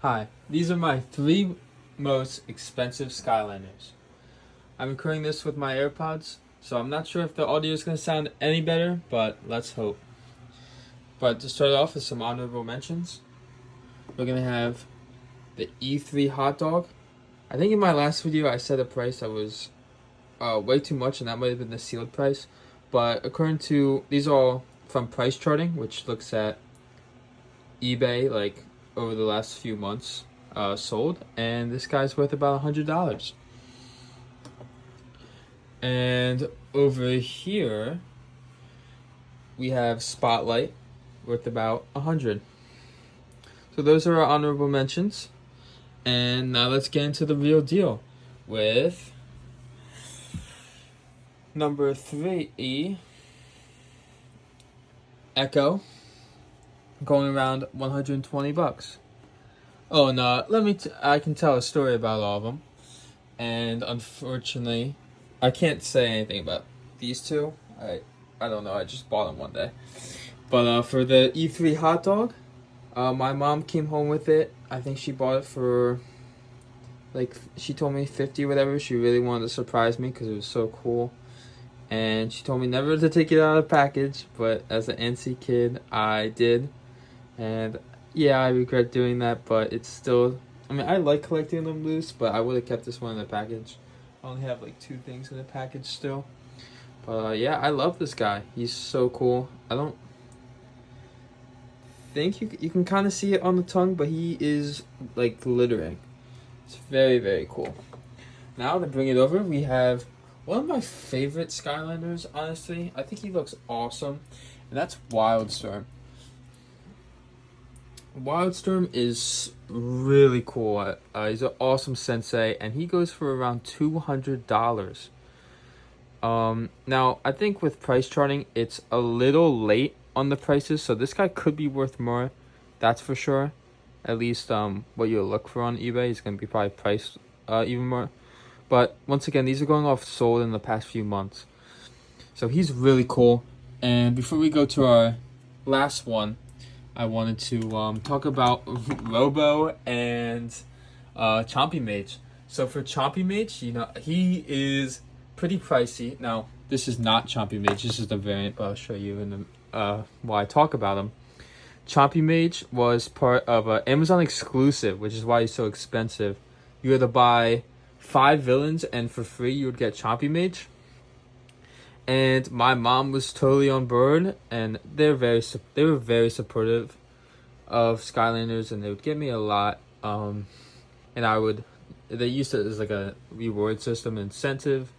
Hi, these are my three most expensive Skylanders. I'm recording this with my AirPods, so I'm not sure if the audio is going to sound any better, but let's hope. But to start off with some honorable mentions, we're going to have the E3 hot dog. I think in my last video I said a price that was way too much, and that might have been the sealed price. But according to, these are all from price charting, which looks at eBay, like over the last few months sold, and this guy's worth about $100. And over here we have Spotlight, worth about 100. So those are our honorable mentions, and now let's get into the real deal with number 3, Echo, going around $120. Oh no, I can tell a story about all of them. And unfortunately, I can't say anything about these two. I don't know, I just bought them one day. But for the E3 hot dog, my mom came home with it. I think she bought it for, like, she told me 50 whatever. She really wanted to surprise me because it was so cool. And she told me never to take it out of the package, but as an NC kid, I did. And yeah, I regret doing that, but it's still, I mean, I like collecting them loose, but I would have kept this one in the package. I only have like 2 things in the package still. But yeah, I love this guy. He's so cool. I don't think you can kind of see it on the tongue, but he is like glittering. It's very, very cool. Now to bring it over, we have one of my favorite Skylanders, honestly. I think he looks awesome, and that's Wildstorm. Wildstorm is really cool. He's an awesome sensei, and he goes for around $200. Now, I think with price charting, it's a little late on the prices, so this guy could be worth more. That's for sure. At least what you'll look for on eBay is going to be probably priced even more. But once again, these are going off sold in the past few months. So he's really cool. And before we go to our last one, I wanted to talk about Robo and Chompy Mage. So for Chompy Mage, you know, he is pretty pricey. Now, this is not Chompy Mage. This is the variant, but I'll show you in the while I talk about him. Chompy Mage was part of an Amazon exclusive, which is why he's so expensive. You had to buy 5 villains, and for free you would get Chompy Mage. And my mom was totally on board, and they were very supportive of Skylanders, and they would give me a lot. And they used it as like a reward system incentive,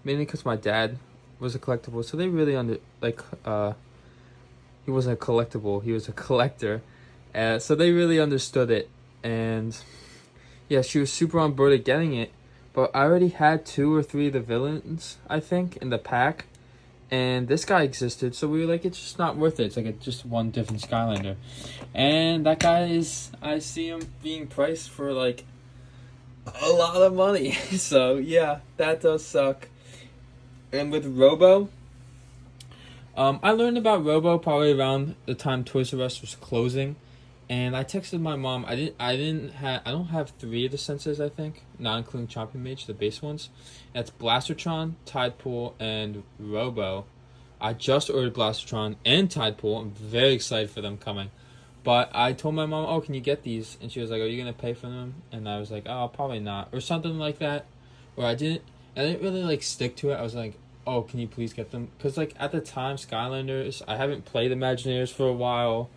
mainly because my dad was a collectible, so they really he wasn't a collectible, he was a collector, so they really understood it. And yeah, she was super on board at getting it, but I already had 2 or 3 of the villains, I think, in the pack. And this guy existed, so we were like, it's just not worth it. It's like just one different Skylander. And that guy is, I see him being priced for like a lot of money. So yeah, that does suck. And with Robo, I learned about Robo probably around the time Toys R Us was closing. And I texted my mom. I don't have 3 of the senses, I think, not including Chompy Mage, the base ones. That's Blastertron, Tidepool, and Robo. I just ordered Blastertron and Tidepool. I'm very excited for them coming. But I told my mom, oh, can you get these? And she was like, are you going to pay for them? And I was like, oh, probably not. Or something like that. Or I didn't really like stick to it. I was like, oh, can you please get them? Because like at the time, Skylanders, I haven't played Imagineers for a while.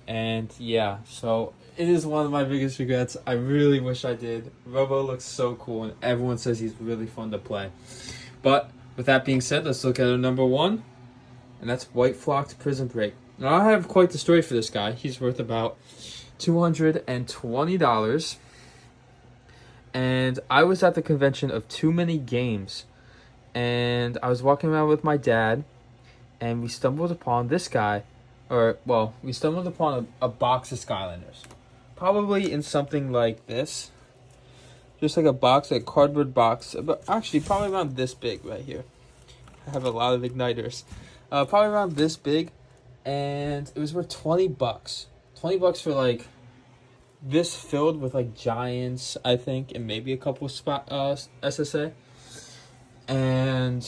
And yeah, so it is one of my biggest regrets. I really wish I did. Robo looks so cool, and everyone says he's really fun to play. But with that being said, let's look at our number 1, and that's White Flocked Prison Break. Now, I have quite the story for this guy. He's worth about $220. And I was at the convention of Too Many Games, and I was walking around with my dad, and we stumbled upon this guy. We stumbled upon a box of Skylanders. Probably in something like this. Just like a box, like a cardboard box. But actually, probably around this big right here. I have a lot of igniters. Probably around this big. And it was worth $20. $20 for like this filled with like giants, I think, and maybe a couple spot SSA. And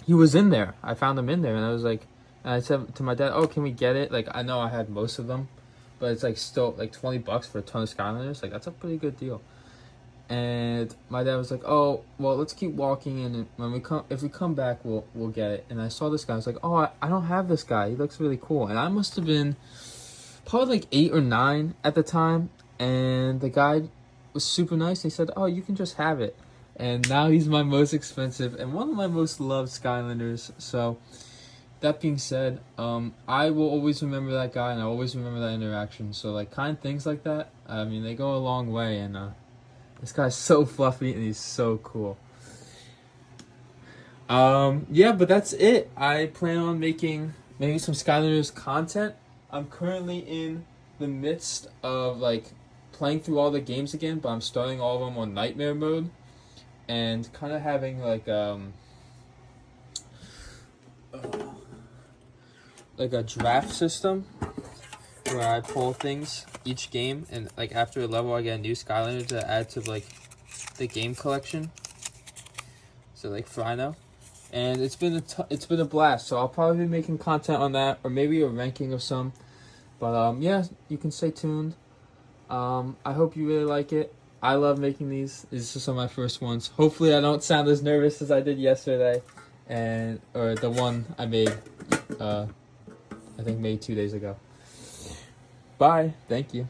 he was in there. I found him in there, and I was like, and I said to my dad, "Oh, can we get it?" Like, I know I had most of them, but it's like still like $20 for a ton of Skylanders. Like, that's a pretty good deal. And my dad was like, "Oh, well, let's keep walking, and when if we come back, we'll get it." And I saw this guy. I was like, "Oh, I don't have this guy. He looks really cool." And I must have been probably like 8 or 9 at the time. And the guy was super nice. He said, "Oh, you can just have it." And now he's my most expensive and one of my most loved Skylanders. So that being said, I will always remember that guy, and I always remember that interaction. So like kind of things like that, I mean, they go a long way. And this guy's so fluffy and he's so cool. Yeah, but that's it. I plan on making maybe some Skylanders content. I'm currently in the midst of like playing through all the games again, but I'm starting all of them on Nightmare mode and kind of having like a draft system where I pull things each game, and like after a level I get a new Skylander to add to like the game collection. So like Frino, and it's been a blast. So I'll probably be making content on that, or maybe a ranking of some. But yeah, you can stay tuned. I hope you really like it. I love making these. These are some of my first ones. Hopefully I don't sound as nervous as I did yesterday, or the one I made. I think made 2 days ago. Bye. Thank you.